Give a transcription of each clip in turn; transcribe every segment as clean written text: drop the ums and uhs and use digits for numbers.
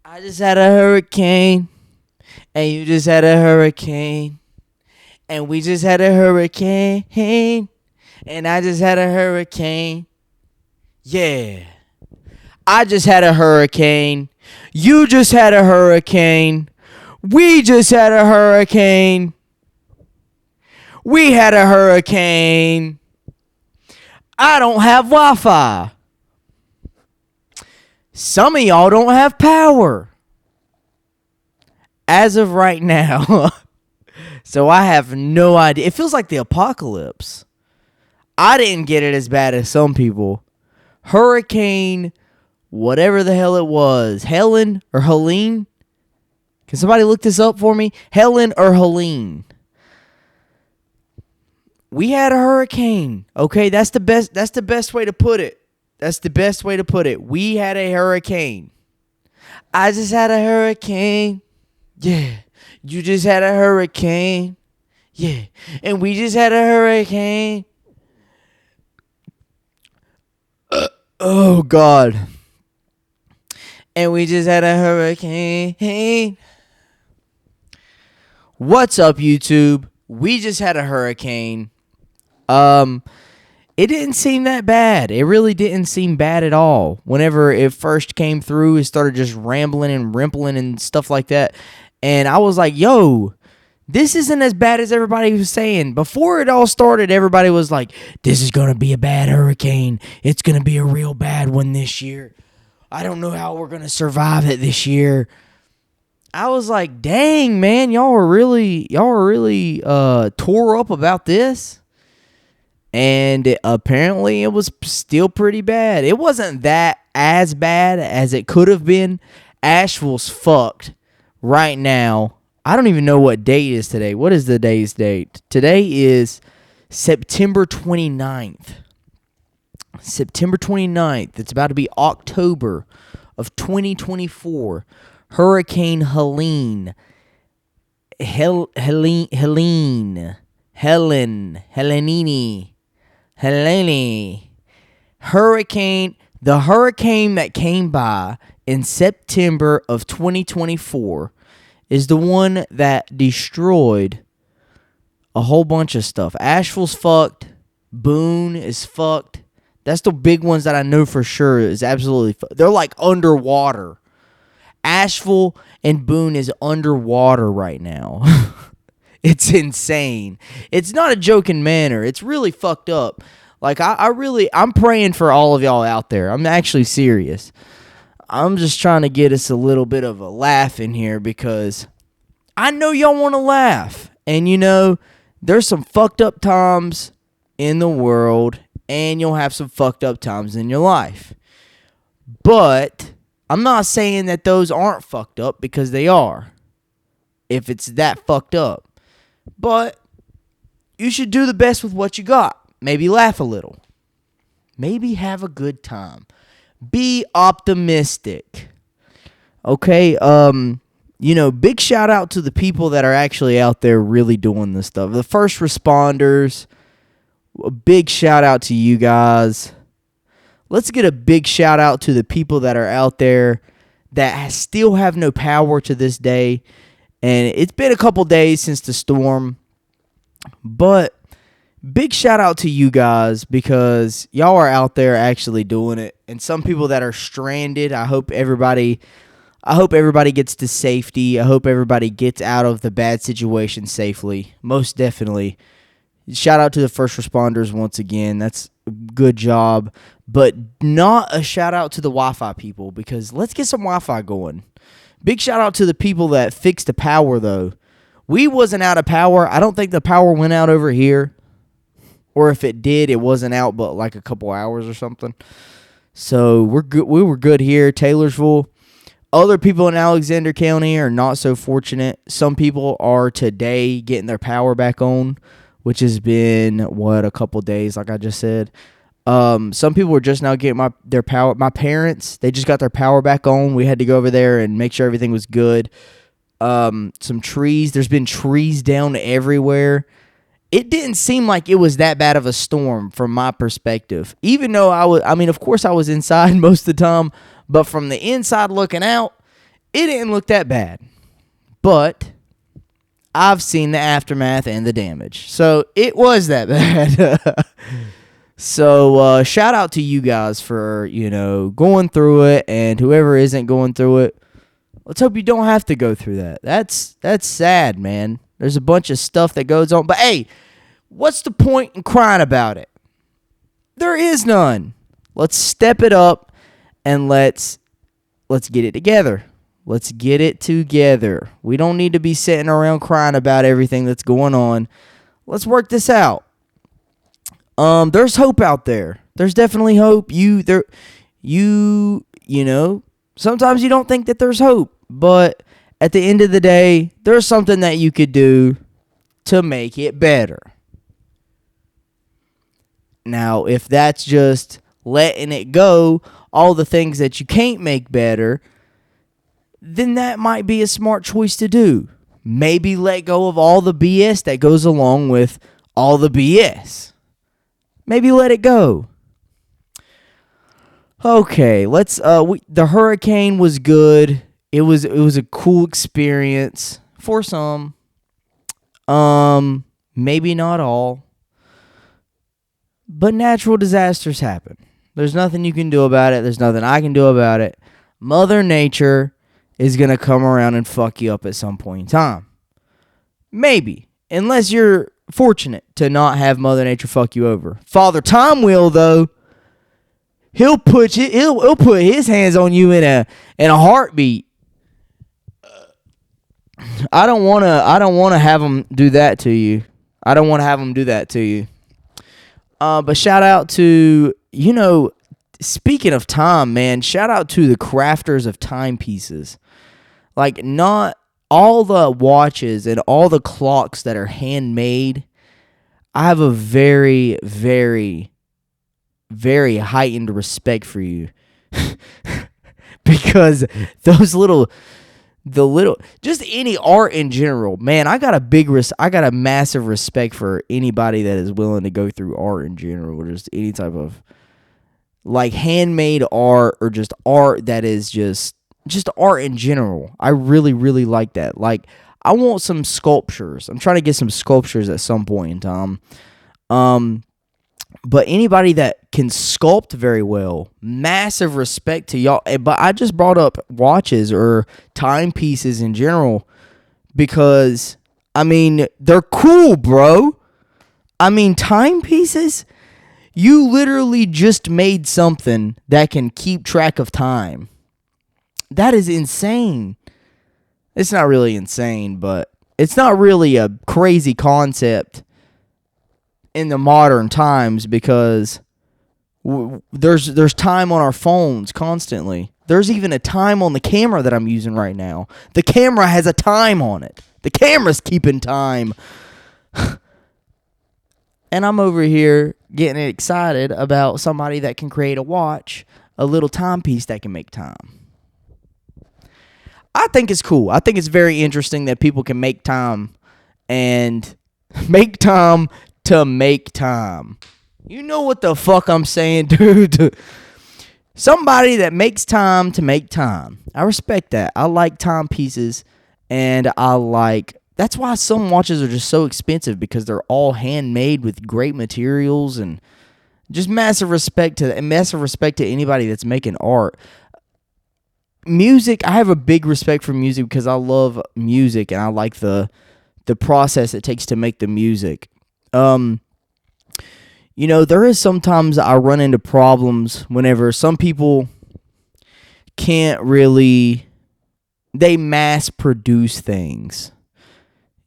I just had a hurricane, and you just had a hurricane, and we just had a hurricane, and I just had a hurricane. Yeah. I just had a hurricane. You just had a hurricane. We just had a hurricane. We had a hurricane. I don't have Wi-Fi. Some of y'all don't have power. As of right now. So I have no idea. It feels like the apocalypse. I didn't get it as bad as some people. Hurricane, whatever the hell it was. Helen or Helene? Can somebody look this up for me? Helen or Helene? We had a hurricane. Okay, that's the best way to put it. That's the best way to put it. We had a hurricane. I just had a hurricane. Yeah. You just had a hurricane. Yeah. And we just had a hurricane. Oh, God. And we just had a hurricane. What's up, YouTube? We just had a hurricane. It didn't seem that bad. It really didn't seem bad at all. Whenever it first came through, it started just rambling and rimpling and stuff like that. And I was like, yo, this isn't as bad as everybody was saying. Before it all started, everybody was like, this is going to be a bad hurricane. It's going to be a real bad one this year. I don't know how we're going to survive it this year. I was like, dang, man, y'all are really tore up about this. And apparently it was still pretty bad. It wasn't that as bad as it could have been. Asheville's fucked right now. I don't even know what date is today. What is the day's date? Today is September 29th. September 29th. It's about to be October of 2024. Hurricane Helene. Helene. Hurricane. The hurricane that came by in September of 2024 is the one that destroyed a whole bunch of stuff. Asheville's fucked. Boone is fucked. That's the big ones that I know for sure is absolutely fucked. They're like underwater. Asheville and Boone is underwater right now. It's insane. It's not a joking manner. It's really fucked up. Like, I'm praying for all of y'all out there. I'm actually serious. I'm just trying to get us a little bit of a laugh in here because I know y'all want to laugh. And, you know, there's some fucked up times in the world, and you'll have some fucked up times in your life. But I'm not saying that those aren't fucked up because they are, if it's that fucked up. But you should do the best with what you got. Maybe laugh a little. Maybe have a good time. Be optimistic. Okay, you know, big shout out to the people that are actually out there really doing this stuff. The first responders, a big shout out to you guys. Let's get a big shout out to the people that are out there that still have no power to this day. And it's been a couple days since the storm, but big shout out to you guys because y'all are out there actually doing it. And some people that are stranded, I hope everybody gets to safety. I hope everybody gets out of the bad situation safely. Most definitely. Shout out to the first responders once again. That's a good job. But not a shout out to the Wi-Fi people because let's get some Wi-Fi going. Big shout out to the people that fixed the power, though. We wasn't out of power. I don't think the power went out over here. Or if it did, it wasn't out but like a couple hours or something. So we're good. We were good here, Taylorsville. Other people in Alexander County are not so fortunate. Some people are today getting their power back on, which has been, a couple days, like I just said. Some people are just now getting their power. My parents, they just got their power back on. We had to go over there and make sure everything was good. Some trees. There's been trees down everywhere. It didn't seem like it was that bad of a storm from my perspective. Even though of course I was inside most of the time, but from the inside looking out, it didn't look that bad. But I've seen the aftermath and the damage. So it was that bad. So shout out to you guys for, going through it, and whoever isn't going through it, let's hope you don't have to go through that. That's sad, man. There's a bunch of stuff that goes on. But hey, what's the point in crying about it? There is none. Let's step it up and let's get it together. Let's get it together. We don't need to be sitting around crying about everything that's going on. Let's work this out. There's hope out there. There's definitely hope. Sometimes you don't think that there's hope, but at the end of the day, there's something that you could do to make it better. Now, if that's just letting it go, all the things that you can't make better, then that might be a smart choice to do. Maybe let go of all the BS that goes along with all the BS. Maybe let it go. Okay, let's. The hurricane was good. It was a cool experience for some. Maybe not all. But natural disasters happen. There's nothing you can do about it. There's nothing I can do about it. Mother Nature is gonna come around and fuck you up at some point in time. Maybe, unless you're fortunate to not have Mother Nature fuck you over. Father Time will, though. He'll put his hands on you in a heartbeat. I don't want to have him do that to you. But shout out to, speaking of time, man, shout out to the crafters of timepieces. Like, not all the watches and all the clocks that are handmade. I have a very, very, very heightened respect for you. Because just any art in general, man, I got a massive respect for anybody that is willing to go through art in general, or just any type of like handmade art, or just art that is just art in general. I really, really like that. Like, I want some sculptures. I'm trying to get some sculptures at some point in time. But anybody that can sculpt very well, massive respect to y'all. But I just brought up watches or timepieces in general because, they're cool, bro. Timepieces, you literally just made something that can keep track of time. That is insane. It's not really insane, but it's not really a crazy concept in the modern times, because there's time on our phones constantly. There's even a time on the camera that I'm using right now. The camera has a time on it. The camera's keeping time. And I'm over here getting excited about somebody that can create a watch, a little timepiece that can make time. I think it's cool. I think it's very interesting that people can make time and make time to make time. You know what the fuck I'm saying, dude? Somebody that makes time to make time. I respect that. I like timepieces, and that's why some watches are just so expensive, because they're all handmade with great materials, and just massive respect to anybody that's making art. Music, I have a big respect for music because I love music, and I like the process it takes to make the music. There is sometimes I run into problems whenever some people can't really, they mass produce things.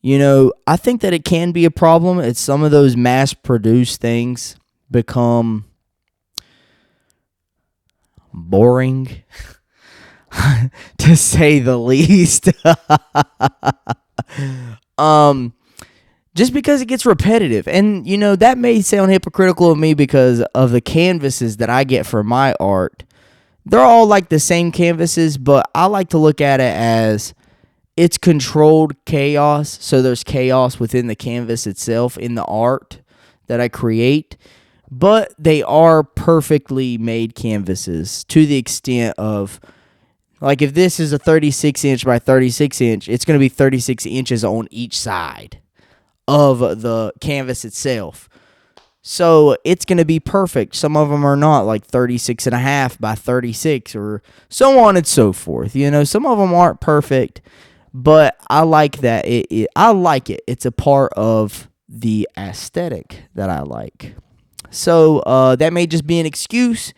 I think that it can be a problem. It's some of those mass produced things become boring, to say the least. Just because it gets repetitive. And, that may sound hypocritical of me because of the canvases that I get for my art. They're all like the same canvases, but I like to look at it as it's controlled chaos. So there's chaos within the canvas itself in the art that I create. But they are perfectly made canvases to the extent of Like if this is a 36 inch by 36 inch, it's going to be 36 inches on each side of the canvas itself. So it's going to be perfect. Some of them are not, like 36 and a half by 36 or so on and so forth. You know, some of them aren't perfect, but I like that. I like it. It's a part of the aesthetic that I like. So that may just be an excuse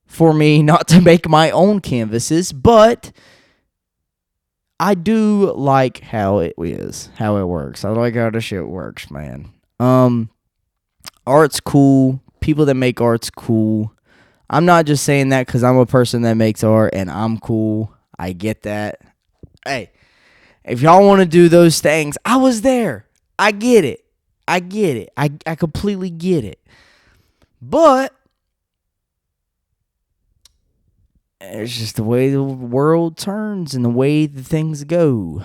for me not to make my own canvases, but I do like how it is, how it works. I like how the shit works, man. Art's cool. People that make art's cool. I'm not just saying that because I'm a person that makes art and I'm cool. I get that. Hey, if y'all want to do those things, I was there. I get it. I completely get it. But it's just the way the world turns and the way the things go.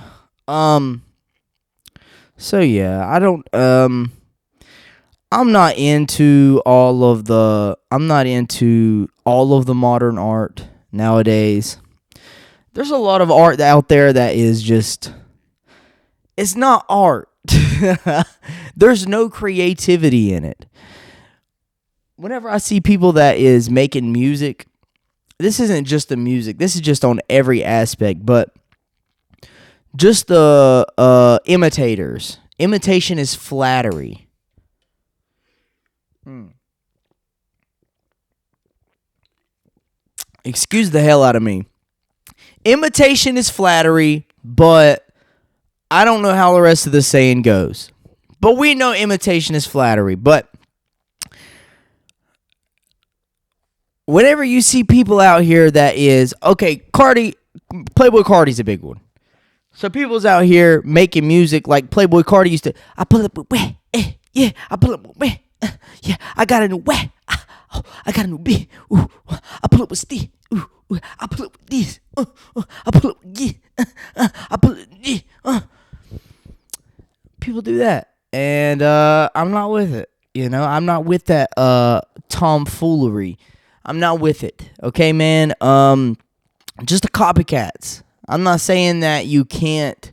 So yeah, I'm not into all of the modern art nowadays. There's a lot of art out there that is just, it's not art. There's no creativity in it. Whenever I see people that is making music, this isn't just the music. This is just on every aspect, but just the imitators. Imitation is flattery. Excuse the hell out of me. Imitation is flattery, but I don't know how the rest of the saying goes. But we know imitation is flattery. But whenever you see people out here that is, okay, Playboy Cardi's a big one. So people's out here making music like Playboy Cardi used to. I pull up with wet, yeah. I pull up with wet, yeah. I got a new wet, I got a new bit. I pull up with stick. I pull up with this. I pull up with this. I pull up with this. People do that, and I'm not with it. You know, I'm not with that tomfoolery. I'm not with it. Okay, man. Just the copycats. I'm not saying that you can't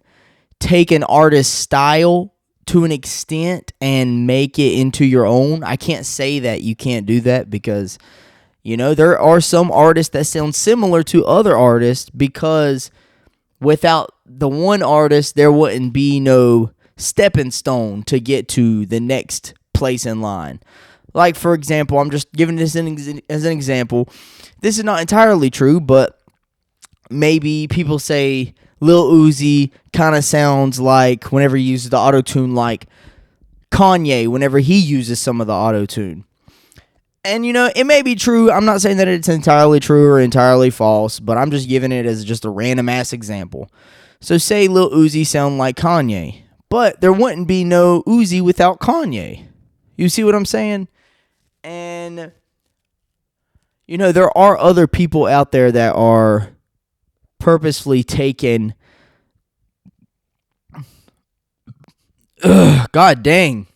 take an artist's style to an extent and make it into your own. I can't say that you can't do that because, you know, there are some artists that sound similar to other artists because without the one artist, there wouldn't be no stepping stone to get to the next place in line. Like, for example, I'm just giving this as an example. This is not entirely true, but maybe people say Lil Uzi kind of sounds like, whenever he uses the auto-tune, like Kanye whenever he uses some of the auto-tune. And, you know, it may be true. I'm not saying that it's entirely true or entirely false, but I'm just giving it as just a random-ass example. So say Lil Uzi sound like Kanye, but there wouldn't be no Uzi without Kanye. You see what I'm saying? And, you know, there are other people out there that are purposefully taken. God dang.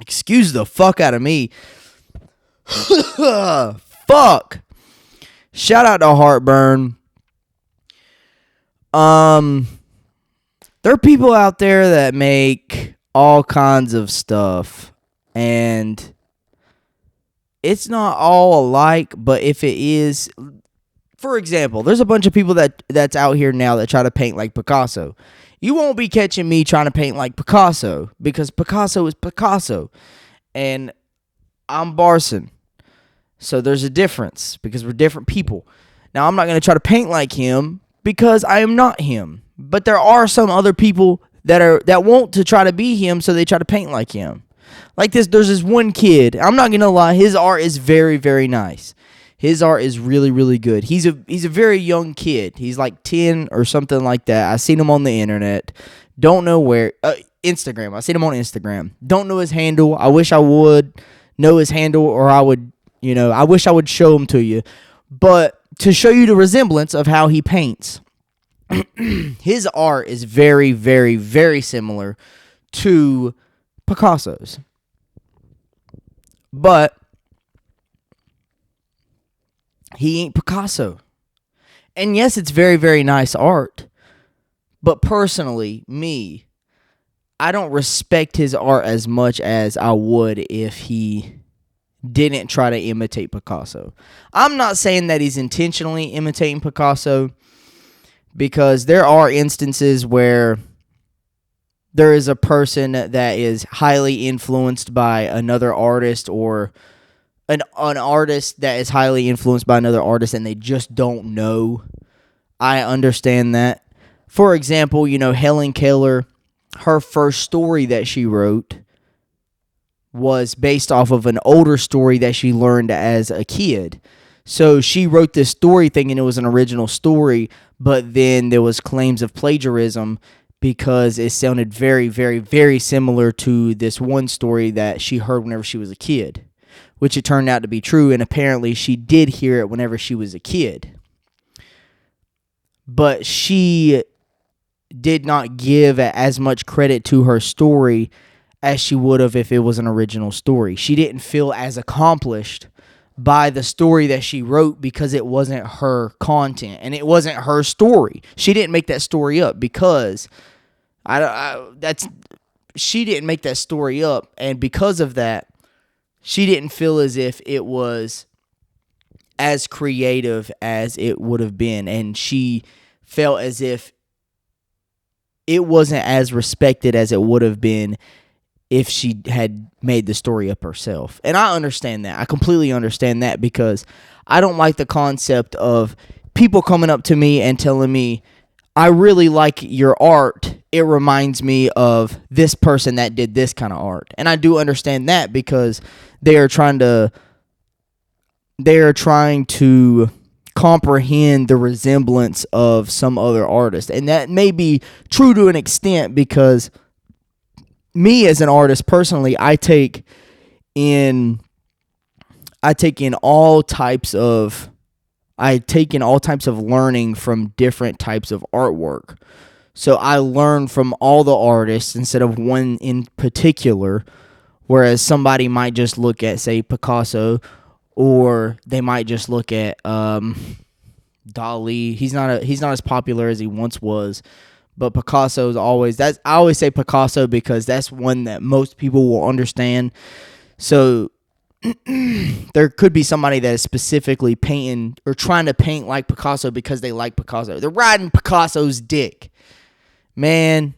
Excuse the fuck out of me. Fuck. Shout out to Heartburn. There are people out there that make all kinds of stuff, and it's not all alike, but if it is, for example, there's a bunch of people that's out here now that try to paint like Picasso. You won't be catching me trying to paint like Picasso because Picasso is Picasso, and I'm Barson. So there's a difference because we're different people. Now, I'm not going to try to paint like him because I am not him. But there are some other people that want to try to be him, so they try to paint like him. Like this, there's this one kid. I'm not going to lie. His art is very, very nice. His art is really, really good. He's a very young kid. He's like 10 or something like that. I seen him on the internet. Don't know where. Instagram. I seen him on Instagram. Don't know his handle. I wish I would know his handle, or I would, you know, I wish I would show him to you. But to show you the resemblance of how he paints, his art is very, very, very similar to Picasso's. But he ain't Picasso. And yes, it's very, very nice art. But personally, me, I don't respect his art as much as I would if he didn't try to imitate Picasso. I'm not saying that he's intentionally imitating Picasso, because there are instances where there is a person that is highly influenced by another artist, or an artist that is highly influenced by another artist, and they just don't know. I understand that. For example, Helen Keller, her first story that she wrote was based off of an older story that she learned as a kid. So she wrote this story thinking it was an original story, but then there was claims of plagiarism because it sounded very, very, very similar to this one story that she heard whenever she was a kid, which it turned out to be true, and apparently she did hear it whenever she was a kid. But she did not give as much credit to her story as she would have if it was an original story. She didn't feel as accomplished by the story that she wrote because it wasn't her content and it wasn't her story. She didn't make that story up because she didn't make that story up, and because of that, she didn't feel as if it was as creative as it would have been, and she felt as if it wasn't as respected as it would have been if she had made the story up herself. And I understand that. I completely understand that, because I don't like the concept of people coming up to me and telling me, I really like your art. It reminds me of this person that did this kind of art. And I do understand that, because they are trying to comprehend the resemblance of some other artist. And that may be true to an extent, because me as an artist personally, I take in all types of learning from different types of artwork. So I learn from all the artists instead of one in particular, whereas somebody might just look at, say, Picasso, or they might just look at Dali. He's not as popular as he once was, but Picasso's always I always say Picasso because that's one that most people will understand. So there could be somebody that is specifically painting or trying to paint like Picasso because they like Picasso. They're riding Picasso's dick, man.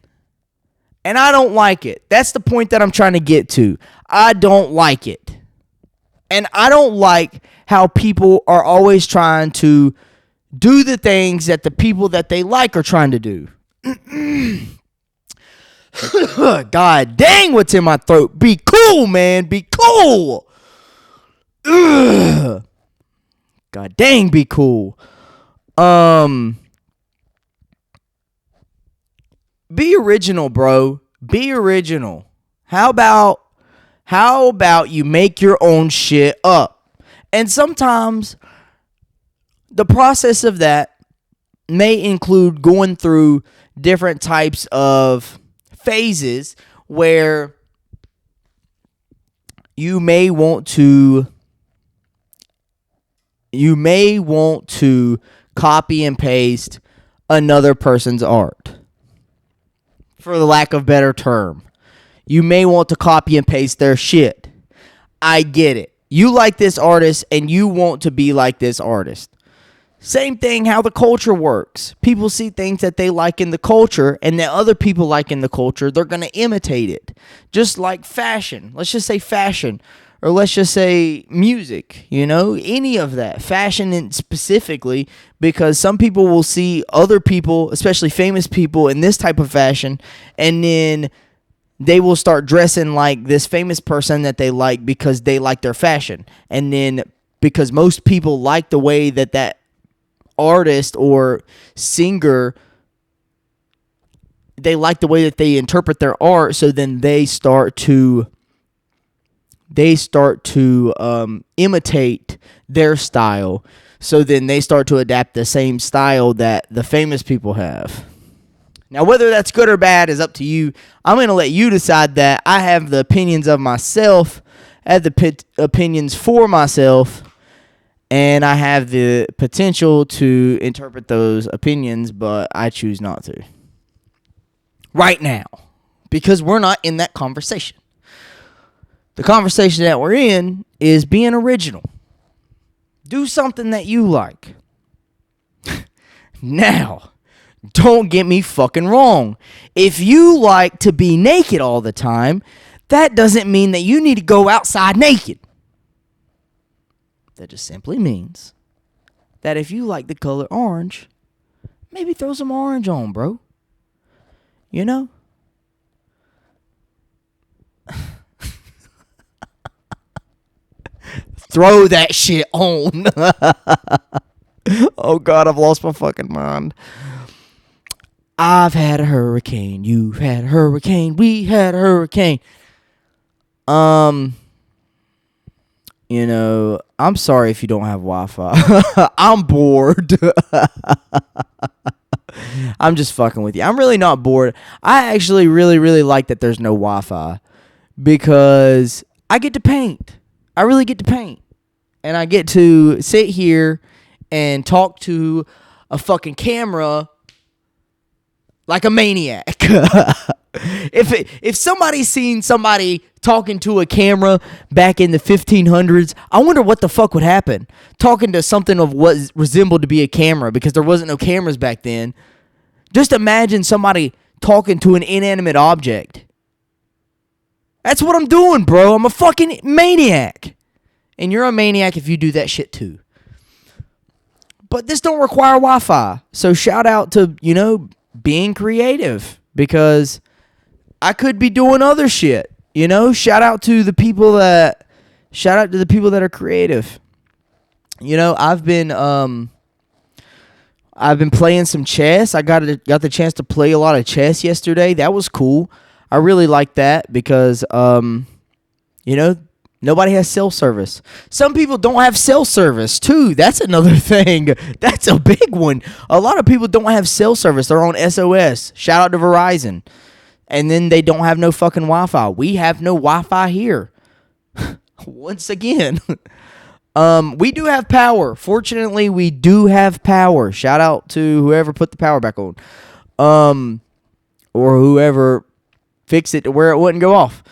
And I don't like it. That's the point that I'm trying to get to. I don't like it. And I don't like how people are always trying to do the things that the people that they like are trying to do. God dang, what's in my throat? Be cool, man. Be cool. God dang, be cool. Be original, bro. Be original. How about you make your own shit up? And sometimes the process of that may include going through different types of phases where you may want to copy and paste another person's art, for the lack of better term. You may want to copy and paste their shit. I get it. You like this artist and you want to be like this artist. Same thing how the culture works. People see things that they like in the culture and that other people like in the culture. They're going to imitate it. Just like fashion. Let's just say fashion. Or let's just say music. Any of that. Fashion specifically. Because some people will see other people, especially famous people, in this type of fashion. And then they will start dressing like this famous person that they like because they like their fashion. And then because most people like the way that artist or singer, they like the way that they interpret their art, so then they start to imitate their style. So then they start to adapt the same style that the famous people have. Now, whether that's good or bad is up to you. I'm going to let you decide that. I have the opinions of myself, I have the opinions for myself, And I have the potential to interpret those opinions, but I choose not to. Right now. Because we're not in that conversation. The conversation that we're in is being original. Do something that you like. Now, don't get me fucking wrong. If you like to be naked all the time, that doesn't mean that you need to go outside naked. That just simply means that if you like the color orange, maybe throw some orange on, bro. You know? Throw that shit on. Oh, God, I've lost my fucking mind. I've had a hurricane. You've had a hurricane. We had a hurricane. You know, I'm sorry if you don't have Wi-Fi. I'm bored. I'm just fucking with you. I'm really not bored. I actually really, really like that there's no Wi-Fi because I get to paint. I really get to paint. And I get to sit here and talk to a fucking camera like a maniac. If somebody's seen somebody talking to a camera back in the 1500s, I wonder what the fuck would happen. Talking to something of what resembled to be a camera because there wasn't no cameras back then. Just imagine somebody talking to an inanimate object. That's what I'm doing, bro. I'm a fucking maniac. And you're a maniac if you do that shit too. But this don't require Wi-Fi. So shout out to, you know, being creative because I could be doing other shit. You know, shout out to the people that are creative. You know, I've been playing some chess. I got the chance to play a lot of chess yesterday. That was cool. I really like that because you know, nobody has cell service. Some people don't have cell service too. That's another thing. That's a big one. A lot of people don't have cell service. They're on SOS. Shout out to Verizon. And then they don't have no fucking Wi-Fi. We have no Wi-Fi here. Once again. We do have power. Fortunately, we do have power. Shout out to whoever put the power back on. Or whoever fixed it to where it wouldn't go off.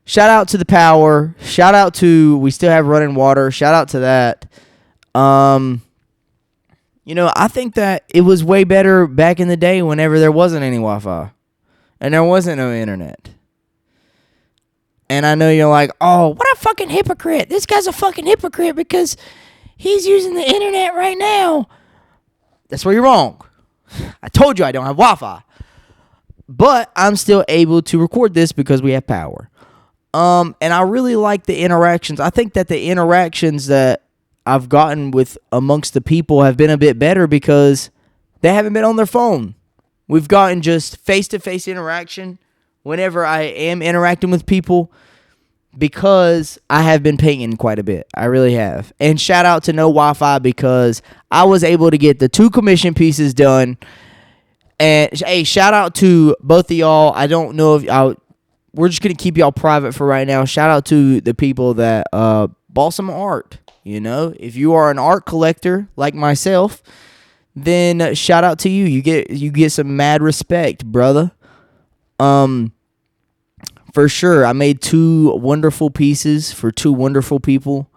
Shout out to the power. Shout out to we still have running water. Shout out to that. You know, I think that it was way better back in the day whenever there wasn't any Wi-Fi. And there wasn't no internet. And I know you're like, oh, what a fucking hypocrite. This guy's a fucking hypocrite because he's using the internet right now. That's where you're wrong. I told you I don't have Wi-Fi. But I'm still able to record this because we have power. And I really like the interactions. I think that the interactions that I've gotten with amongst the people have been a bit better because they haven't been on their phone. We've gotten just face-to-face interaction whenever I am interacting with people because I have been painting quite a bit. I really have. And shout out to no Wi-Fi because I was able to get the 2 commission pieces done. And hey, shout out to both of y'all. I don't know if we're just going to keep y'all private for right now. Shout out to the people that bought some art. You know, if you are an art collector like myself, then shout out to you. You get some mad respect, brother. For sure. I made 2 wonderful pieces for 2 wonderful people.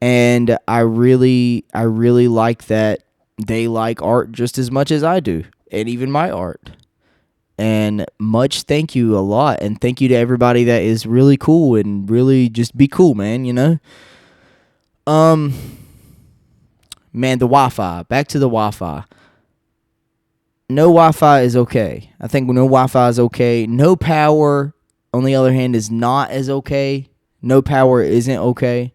And I really like that they like art just as much as I do. And even my art. And much thank you a lot. And thank you to everybody that is really cool and really just be cool, man, you know? Man, the Wi-Fi. Back to the Wi-Fi. No Wi-Fi is okay. I think no Wi-Fi is okay. No power, on the other hand, is not as okay. No power isn't okay.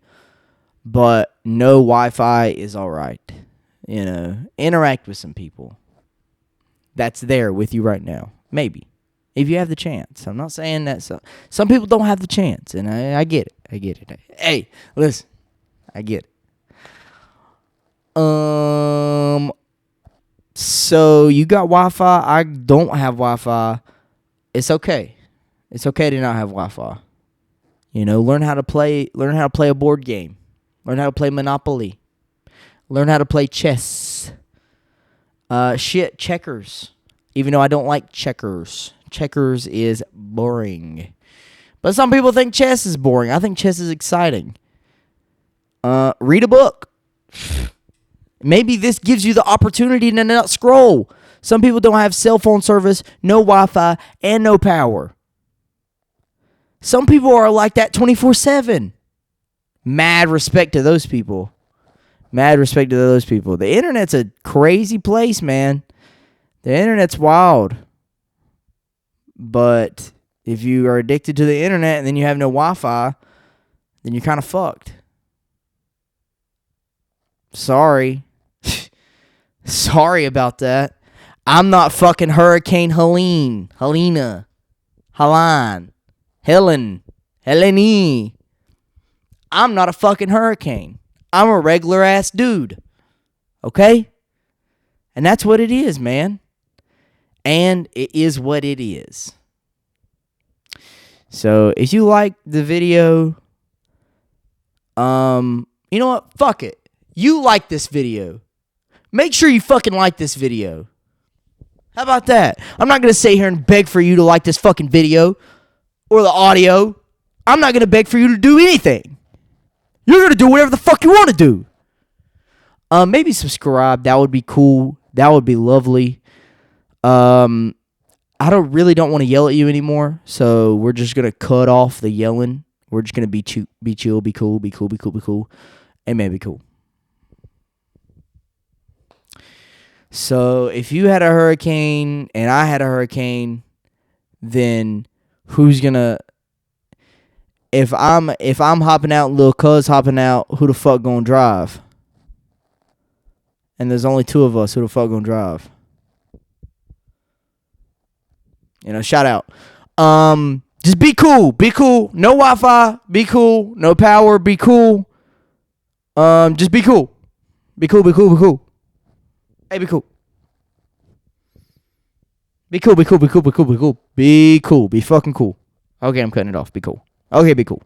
But no Wi-Fi is all right. You know, interact with some people that's there with you right now. Maybe. If you have the chance. I'm not saying that some people don't have the chance. And I get it. I get it. Hey, listen. I get it. So you got Wi-Fi. I don't have Wi-Fi. It's okay. It's okay to not have Wi-Fi. You know, learn how to play a board game. Learn how to play Monopoly. Learn how to play chess. Shit, checkers. Even though I don't like checkers. Checkers is boring. But some people think chess is boring. I think chess is exciting. Read a book. Maybe this gives you the opportunity to not scroll. Some people don't have cell phone service, no Wi-Fi, and no power. Some people are like that 24/7. Mad respect to those people. Mad respect to those people. The internet's a crazy place, man. The internet's wild. But if you are addicted to the internet and then you have no Wi-Fi, then you're kind of fucked. Sorry. Sorry about that. I'm not fucking Hurricane Helene. Helena. Helen. Helene. I'm not a fucking hurricane. I'm a regular ass dude. Okay? And that's what it is, man. And it is what it is. So, if you like the video, you know what? Fuck it. You like this video. Make sure you fucking like this video. How about that? I'm not going to sit here and beg for you to like this fucking video or the audio. I'm not going to beg for you to do anything. You're going to do whatever the fuck you want to do. Maybe subscribe. That would be cool. That would be lovely. I don't want to yell at you anymore. So we're just going to cut off the yelling. We're just going to be chill, be cool. And maybe cool. So if you had a hurricane and I had a hurricane, then who's gonna? If I'm hopping out, and Lil Cuz hopping out, who the fuck gonna drive? And there's only two of us. Who the fuck gonna drive? You know, shout out. Just be cool. Be cool. No Wi-Fi. Be cool. No power. Be cool. Just be cool. Be cool. Hey, be cool. Be cool. Be cool. Be fucking cool. Okay, I'm cutting it off. Be cool. Okay, be cool.